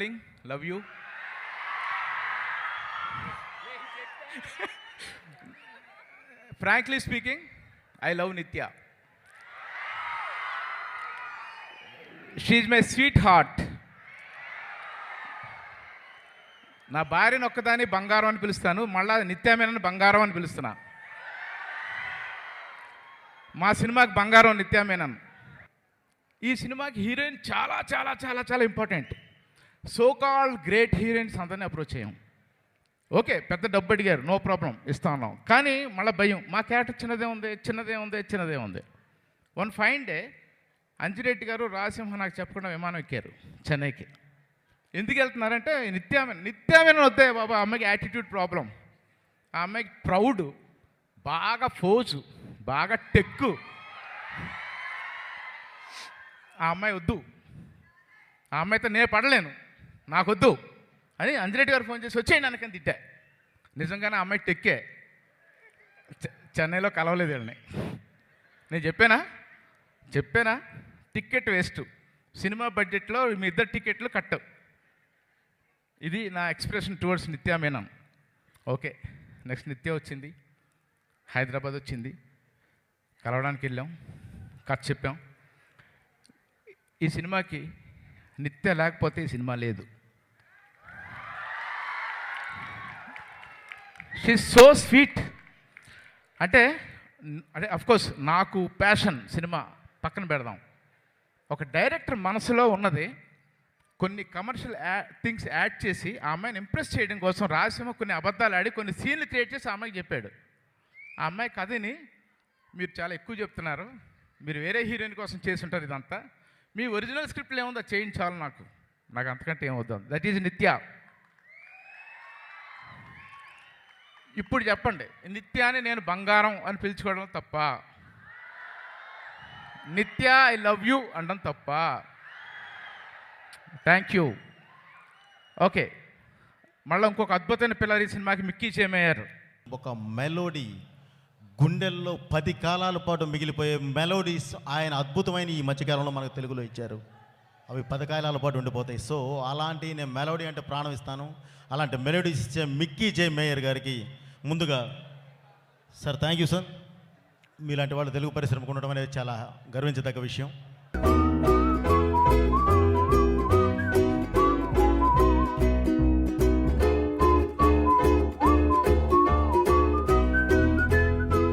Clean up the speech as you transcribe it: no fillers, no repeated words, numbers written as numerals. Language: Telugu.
Darling, love you. Frankly speaking, I love Nitya. She my sweet heart. నా భార్యను ఒక్కదాన్ని బంగారం అని పిలుస్తాను, మళ్ళా నిత్యామేనని బంగారం అని పిలుస్తున్నా. మా సినిమాకి బంగారం నిత్యామేనన్. ఈ సినిమాకి హీరోయిన్ చాలా చాలా చాలా చాలా important. So called great heroines అందరినీ అప్రోచ్ అయ్యాం. ఓకే, పెద్ద డబ్బు అడిగారు, నో ప్రాబ్లం, ఇస్తా ఉన్నాం. కానీ మళ్ళీ భయం, మా క్యారెక్టర్ చిన్నదే ఉంది. వన్ ఫైన్ డే అంజిరెడ్డి గారు రాజసింహ నాకు చెప్పకుండా విమానం ఎక్కారు చెన్నైకి. ఎందుకు వెళ్తున్నారంటే నిత్యామేనన్ వద్దే బాబా, ఆ అమ్మాయికి యాటిట్యూడ్ ప్రాబ్లం, ఆ అమ్మాయికి ప్రౌడ్, బాగా ఫోజు, బాగా టెక్కు, ఆ అమ్మాయి వద్దు, ఆ అమ్మాయితో నేను పడలేను, నాకొద్దు అని అంజిరెడ్డి గారు ఫోన్ చేసి వచ్చేయండి అనకని తిట్టా. నిజంగానే ఆ అమ్మాయి టెక్కే. చెన్నైలో కలవలేదు వీళ్ళని. నేను చెప్పానా టికెట్ వేస్ట్, సినిమా బడ్జెట్లో మీ ఇద్దరు టికెట్లు కట్. ఇది నా expression towards Nithya Menen. Okay, next నిత్య వచ్చింది, హైదరాబాద్ వచ్చింది, కలవడానికి వెళ్ళాం, కథ చెప్పాం. ఈ సినిమాకి నిత్య లేకపోతే ఈ సినిమా లేదు. She so sweet. అంటే అఫ్కోర్స్ నాకు ప్యాషన్ సినిమా పక్కన పెడదాం. ఒక డైరెక్టర్ మనసులో ఉన్నది కొన్ని కమర్షియల్ థింగ్స్ యాడ్ చేసి ఆ అమ్మాయిని ఇంప్రెస్ చేయడం కోసం రాజసింహ కొన్ని అబద్ధాలు ఆడి కొన్ని సీన్లు క్రియేట్ చేసి ఆ అమ్మాయికి చెప్పాడు. ఆ అమ్మాయి కథని మీరు చాలా ఎక్కువ చెప్తున్నారు, మీరు వేరే హీరోయిన్ కోసం చేసి ఉంటారు, ఇదంతా మీ ఒరిజినల్ స్క్రిప్ట్లో ఏముందో చేయించాలి, నాకు అంతకంటే ఏమవుద్దాం. దట్ ఈజ్ నిత్య. ఇప్పుడు చెప్పండి, నిత్యాని నేను బంగారం అని పిలుచుకోవడం తప్ప? నిత్య ఐ లవ్ యూ అనడం తప్ప? Thank you. ఓకే, మళ్ళీ ఇంకొక అద్భుతమైన పిల్లలు ఈ సినిమాకి మిక్కీ చేమయ్యారు. ఒక మెలోడీ, గుండెల్లో 10 కాలాల పాటు మిగిలిపోయే మెలోడీస్ ఆయన అద్భుతమైన ఈ మధ్యకాలంలో మనకు తెలుగులో ఇచ్చారు. అవి 10 కాలాల పాటు ఉండిపోతాయి. సో అలాంటి నేను మెలోడీ అంటే ప్రాణం ఇస్తాను. అలాంటి మెలోడీస్ ఇచ్చే మిక్కీ జే మేయర్ గారికి ముందుగా సార్ థ్యాంక్ యూ సార్. మీలాంటి వాళ్ళు తెలుగు పరిశ్రమకు ఉండడం అనేది చాలా గర్వించదగ్గ విషయం.